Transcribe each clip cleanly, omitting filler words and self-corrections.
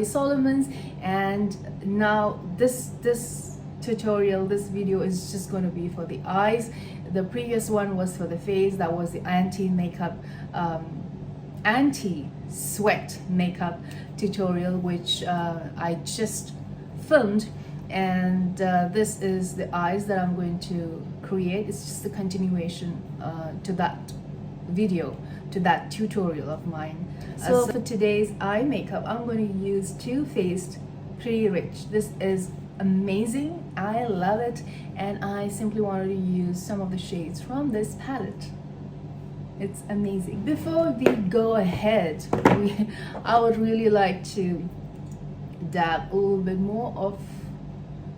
Solomon's. And now this tutorial, this video is just going to be for the eyes. The previous one was for the face. That was the anti-makeup anti-sweat makeup tutorial, which I just filmed. And this is the eyes that I'm going to create. It's just a continuation to that video, to that tutorial of mine. So for today's eye makeup, I'm going to use Too Faced Pretty Rich. This is amazing. I love it, and I simply wanted to use some of the shades from this palette. It's amazing. Before we go ahead, I would really like to dab a little bit more of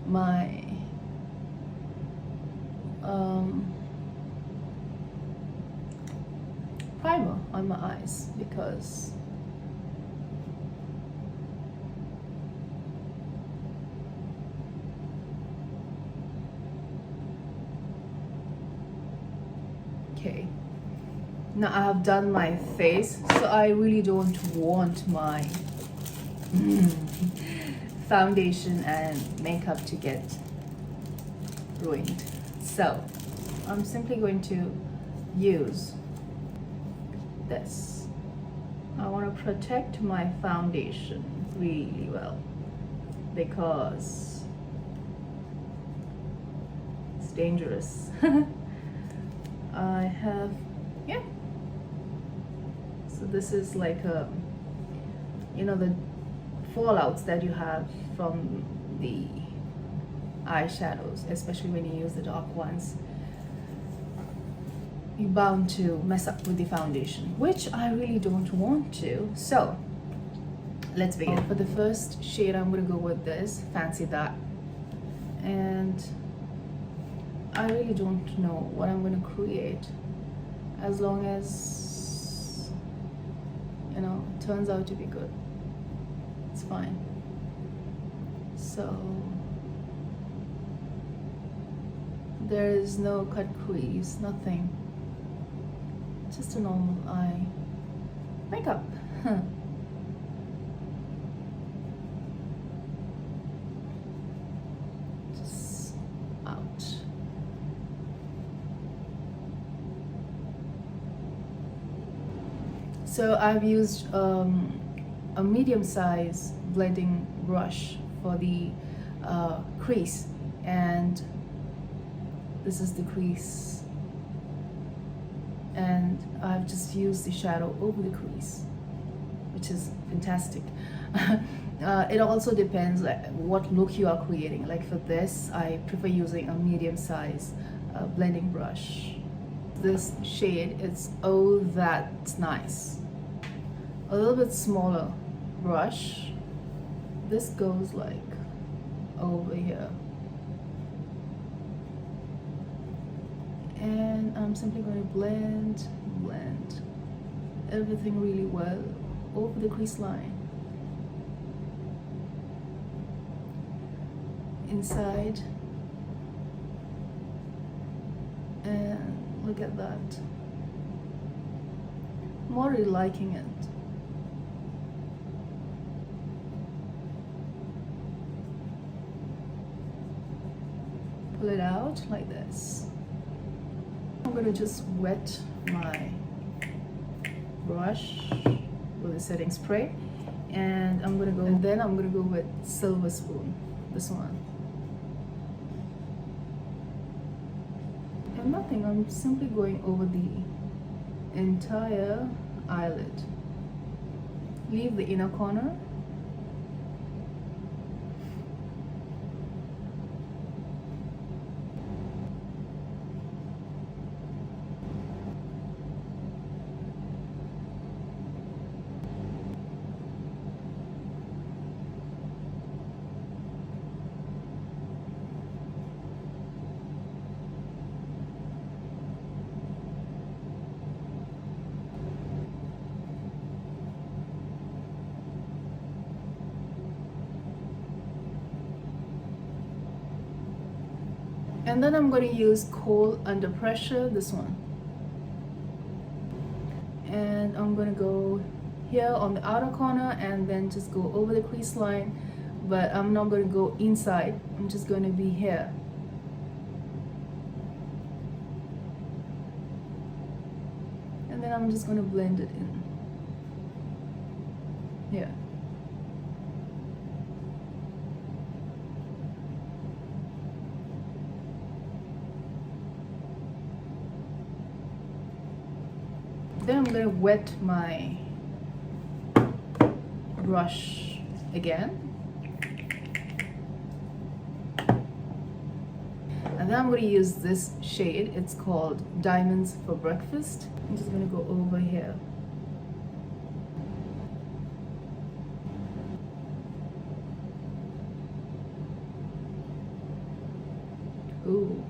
my primer on my eyes, because okay, now I have done my face, so I really don't want my foundation and makeup to get ruined. So I'm simply going to use this. I want to protect my foundation really well, because it's dangerous. I have, yeah, so this is like a, you know, the fallouts that you have from the eyeshadows, especially when you use the dark ones, you're bound to mess up with the foundation, which I really don't want to. So let's begin. For the first shade, I'm going to go with this, Fancy That. And I really don't know what I'm going to create, as long as, you know, it turns out to be good. It's fine. So there is no cut crease, nothing. Just a normal eye makeup. Just out. So I've used a medium size blending brush for the crease, and this is the crease, and I've just used the shadow over the crease, which is fantastic. It also depends like what look you are creating. Like for this, I prefer using a medium size blending brush. This shade, it's oh that's nice. A little bit smaller brush. This goes like over here, and I'm simply going to blend everything really well over the crease line, inside, and look at that. I'm already liking it. Pull it out like this. I'm going to just wet my brush with a setting spray, and I'm going to go, and then I'm going to go with Silver Spoon, this one. And nothing, I'm simply going over the entire eyelid. Leave the inner corner. And then I'm going to use Coal Under Pressure, this one. And I'm going to go here on the outer corner and then just go over the crease line, but I'm not going to go inside. I'm just going to be here. And then I'm just going to blend it in here. Then I'm going to wet my brush again. And then I'm going to use this shade. It's called Diamonds for Breakfast. I'm just going to go over here. Ooh.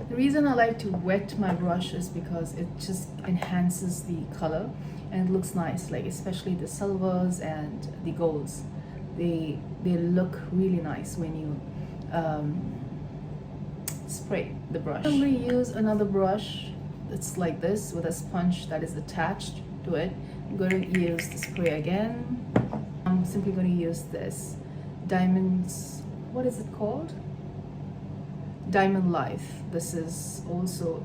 The reason I like to wet my brush is because it just enhances the color and it looks nice, like especially the silvers and the golds. They look really nice when you spray the brush. I'm going to use another brush that's like this with a sponge that is attached to it. I'm going to use the spray again. I'm simply going to use this Diamonds, what is it called? Diamond Life. This is also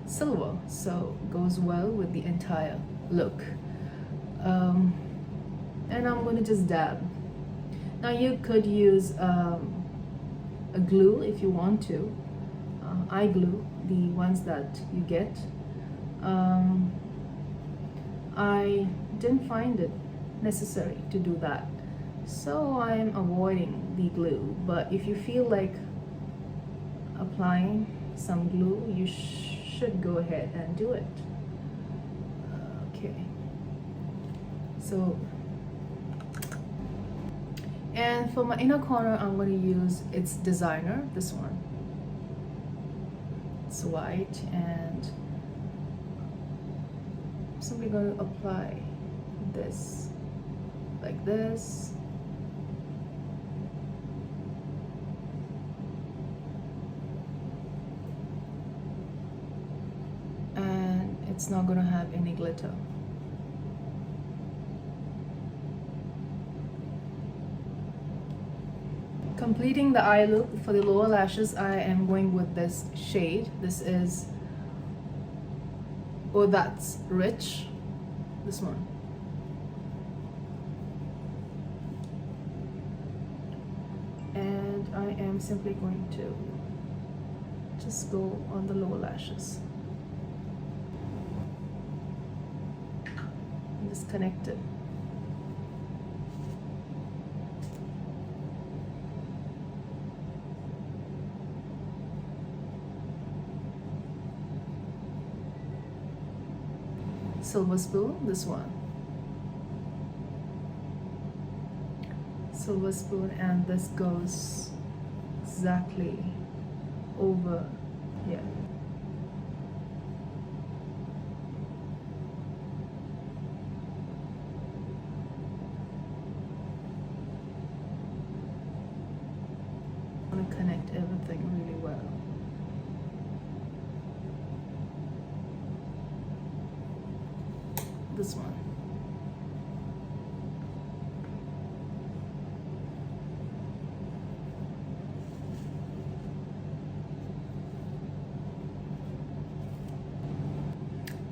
silver, so goes well with the entire look. And I'm going to just dab. Now you could use a glue if you want to, eye glue, the ones that you get. I didn't find it necessary to do that, so I'm avoiding the glue. But if you feel like applying some glue, you should go ahead and do it. Okay, so, and for my inner corner I'm going to use its designer, this one. It's white, and I'm simply going to apply this like this. It's not going to have any glitter. Completing the eye look for the lower lashes, I am going with this shade. This is Oh That's Rich, this one. And I am simply going to just go on the lower lashes. Disconnected. Silver spoon, this one. Silver spoon, and this goes exactly over here. Connect everything really well. This one.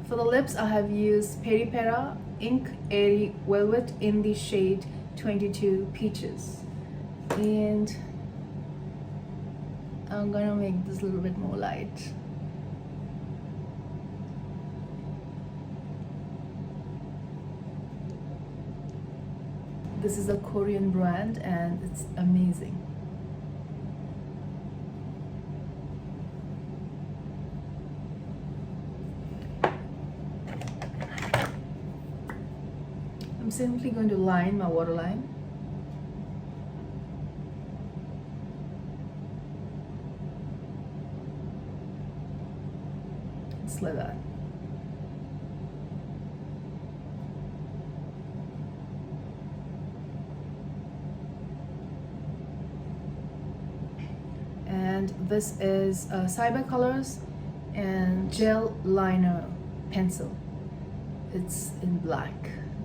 For the lips, I have used Peri Pera Ink Airy Velvet in the shade 22 Peaches. And I'm gonna make this a little bit more light. This is a Korean brand and it's amazing. I'm simply going to line my waterline. Just like that. And this is Cyber Colors and gel liner pencil. It's in black.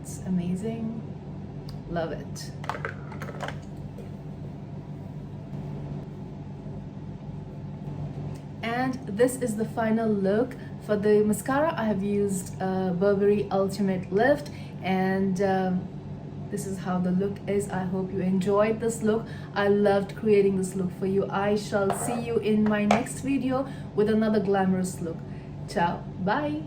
It's amazing. Love it. And this is the final look. For the mascara, I have used Burberry Ultimate Lift, and this is how the look is. I hope you enjoyed this look. I loved creating this look for you. I shall see you in my next video with another glamorous look. Ciao, bye.